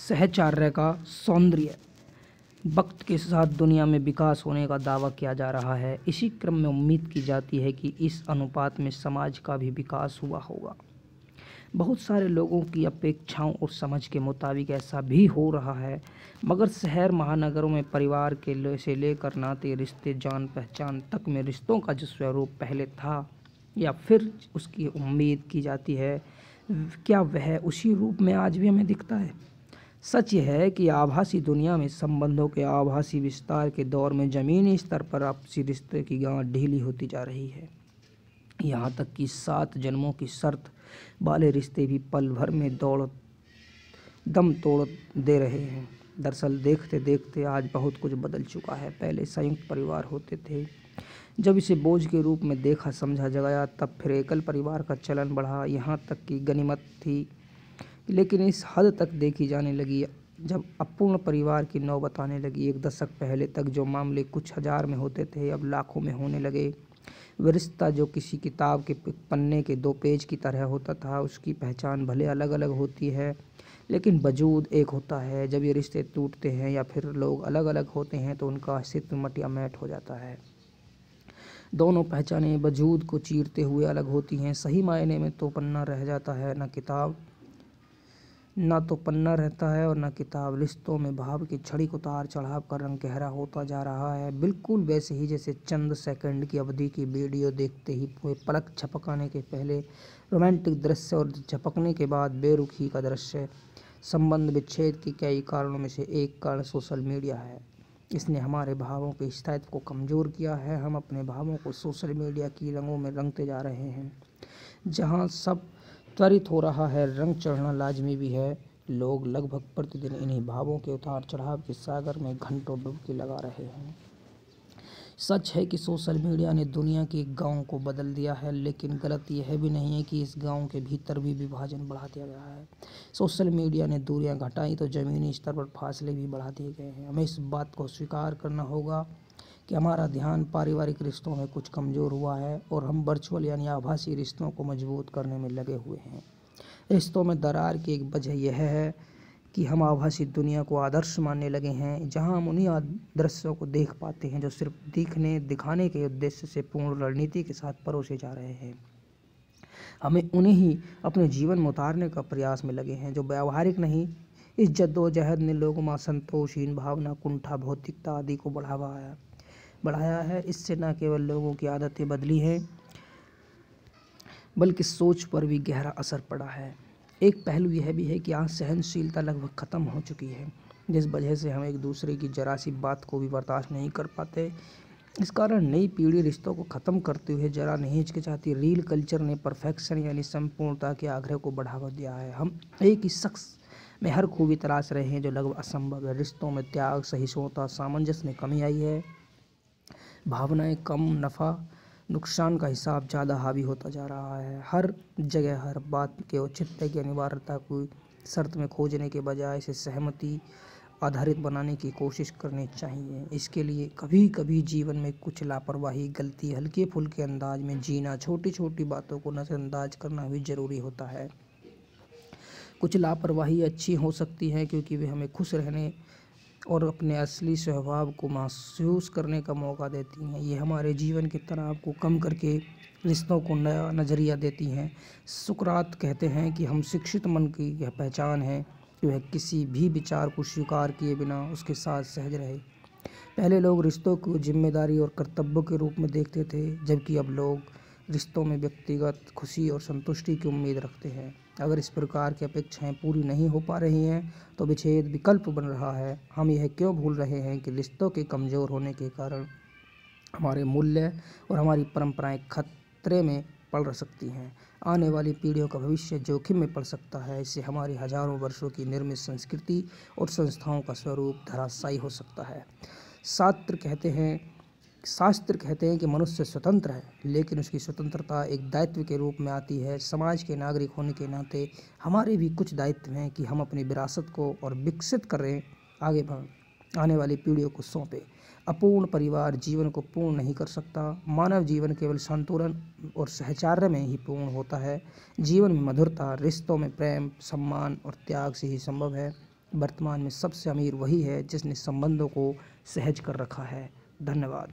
सहचार्य का सौंदर्य। वक्त के साथ दुनिया में विकास होने का दावा किया जा रहा है। इसी क्रम में उम्मीद की जाती है कि इस अनुपात में समाज का भी विकास हुआ होगा। बहुत सारे लोगों की अपेक्षाओं और समझ के मुताबिक ऐसा भी हो रहा है, मगर शहर महानगरों में परिवार के से लेकर नाते रिश्ते जान पहचान तक में रिश्तों का जो स्वरूप पहले था या फिर उसकी उम्मीद की जाती है, क्या वह उसी रूप में आज भी हमें दिखता है? सच यह है कि आभासी दुनिया में संबंधों के आभासी विस्तार के दौर में ज़मीनी स्तर पर आपसी रिश्ते की गांठ ढीली होती जा रही है। यहाँ तक कि 7 जन्मों की शर्त वाले रिश्ते भी पल भर में दम तोड़ दे रहे हैं। दरअसल देखते देखते आज बहुत कुछ बदल चुका है। पहले संयुक्त परिवार होते थे, जब इसे बोझ के रूप में देखा समझा गया, तब फिर एकल परिवार का चलन बढ़ा, यहाँ तक कि गनीमत थी, लेकिन इस हद तक देखी जाने लगी जब अपूर्ण परिवार की नौबत आने लगी। 1 दशक पहले तक जो मामले कुछ हजार में होते थे, अब लाखों में होने लगे। वह रिश्ता जो किसी किताब के पन्ने के 2 पेज की तरह होता था, उसकी पहचान भले अलग अलग होती है, लेकिन वजूद एक होता है। जब ये रिश्ते टूटते हैं या फिर लोग अलग अलग होते हैं तो उनका अस्तित्व मटियामेट हो जाता है। दोनों पहचानें वजूद को चीरते हुए अलग होती हैं। सही मायने में तो पन्ना रह जाता है, ना तो पन्ना रहता है और न किताब। रिश्तों में भाव की छड़ी को उतार चढ़ाव का रंग गहरा होता जा रहा है, बिल्कुल वैसे ही जैसे चंद सेकंड की अवधि की वीडियो देखते ही पूरे पलक झपकाने के पहले रोमांटिक दृश्य और झपकने के बाद बेरुखी का दृश्य। संबंध विच्छेद के कई कारणों में से एक कारण सोशल मीडिया है। इसने हमारे भावों के स्थायित्व को कमज़ोर किया है। हम अपने भावों को सोशल मीडिया की रंगों में रंगते जा रहे हैं। जहाँ सब त्वरित हो रहा है, रंग चढ़ना लाजमी भी है। लोग लगभग प्रतिदिन इन्हीं भावों के उतार चढ़ाव के सागर में घंटों डुबकी लगा रहे हैं। सच है कि सोशल मीडिया ने दुनिया के एक गांव को बदल दिया है, लेकिन गलत यह भी नहीं है कि इस गांव के भीतर भी विभाजन बढ़ा दिया गया है। सोशल मीडिया ने दूरियां घटाई तो ज़मीनी स्तर पर फासले भी बढ़ा दिए गए हैं। हमें इस बात को स्वीकार करना होगा कि हमारा ध्यान पारिवारिक रिश्तों में कुछ कमज़ोर हुआ है और हम वर्चुअल यानी आभासी रिश्तों को मजबूत करने में लगे हुए हैं। रिश्तों में दरार की एक वजह यह है कि हम आभासी दुनिया को आदर्श मानने लगे हैं, जहां हम उन्हीं आदर्शों को देख पाते हैं जो सिर्फ दिखाने के उद्देश्य से पूर्ण रणनीति के साथ परोसे जा रहे हैं। हमें उन्हें ही अपने जीवन में उतारने का प्रयास में लगे हैं जो व्यावहारिक नहीं। इस जद्दोजहद ने लोगों में संतोषहीन भावना, कुंठा, भौतिकता आदि को बढ़ाया है। इससे न केवल लोगों की आदतें बदली हैं, बल्कि सोच पर भी गहरा असर पड़ा है। एक पहलू यह भी है कि आज सहनशीलता लगभग ख़त्म हो चुकी है, जिस वजह से हम एक दूसरे की जरा सी बात को भी बर्दाश्त नहीं कर पाते। इस कारण नई पीढ़ी रिश्तों को ख़त्म करते हुए जरा नहीं हिचकिचाती। रील कल्चर ने परफेक्शन यानी संपूर्णता के आग्रह को बढ़ावा दिया है। हम एक ही शख्स में हर खूबी तलाश रहे हैं जो लगभग असंभव है। रिश्तों में त्याग, सहिष्णुता, सामंजस्य में कमी आई है। भावनाएं कम, नफ़ा नुकसान का हिसाब ज़्यादा हावी होता जा रहा है। हर जगह हर बात के औचित्य की अनिवार्यता को शर्त में खोजने के बजाय इसे सहमति आधारित बनाने की कोशिश करनी चाहिए। इसके लिए कभी कभी जीवन में कुछ लापरवाही, गलती, हल्के फुल्के अंदाज में जीना, छोटी छोटी बातों को नज़रअंदाज करना भी ज़रूरी होता है। कुछ लापरवाही अच्छी हो सकती है क्योंकि वे हमें खुश रहने और अपने असली स्वभाव को महसूस करने का मौका देती हैं। ये हमारे जीवन के तनाव को कम करके रिश्तों को नया नज़रिया देती हैं। सुकरात कहते हैं कि हम शिक्षित मन की यह पहचान है कि वह किसी भी विचार को स्वीकार किए बिना उसके साथ सहज रहे। पहले लोग रिश्तों को जिम्मेदारी और कर्तव्यों के रूप में देखते थे, जबकि अब लोग रिश्तों में व्यक्तिगत खुशी और संतुष्टि की उम्मीद रखते हैं। अगर इस प्रकार की अपेक्षाएं पूरी नहीं हो पा रही हैं तो विच्छेद विकल्प बन रहा है। हम यह क्यों भूल रहे हैं कि रिश्तों के कमज़ोर होने के कारण हमारे मूल्य और हमारी परंपराएं खतरे में पड़ सकती हैं। आने वाली पीढ़ियों का भविष्य जोखिम में पड़ सकता है। इससे हमारी हजारों वर्षों की निर्मित संस्कृति और संस्थाओं का स्वरूप धराशायी हो सकता है। शास्त्र कहते हैं कि मनुष्य स्वतंत्र है, लेकिन उसकी स्वतंत्रता एक दायित्व के रूप में आती है। समाज के नागरिक होने के नाते हमारे भी कुछ दायित्व हैं कि हम अपनी विरासत को और विकसित करें, आने वाली पीढ़ियों को सौंपें। अपूर्ण परिवार जीवन को पूर्ण नहीं कर सकता। मानव जीवन केवल संतुलन और सहचार्य में ही पूर्ण होता है। जीवन में मधुरता, रिश्तों में प्रेम, सम्मान और त्याग से ही संभव है। वर्तमान में सबसे अमीर वही है जिसने संबंधों को सहज कर रखा है। धन्यवाद।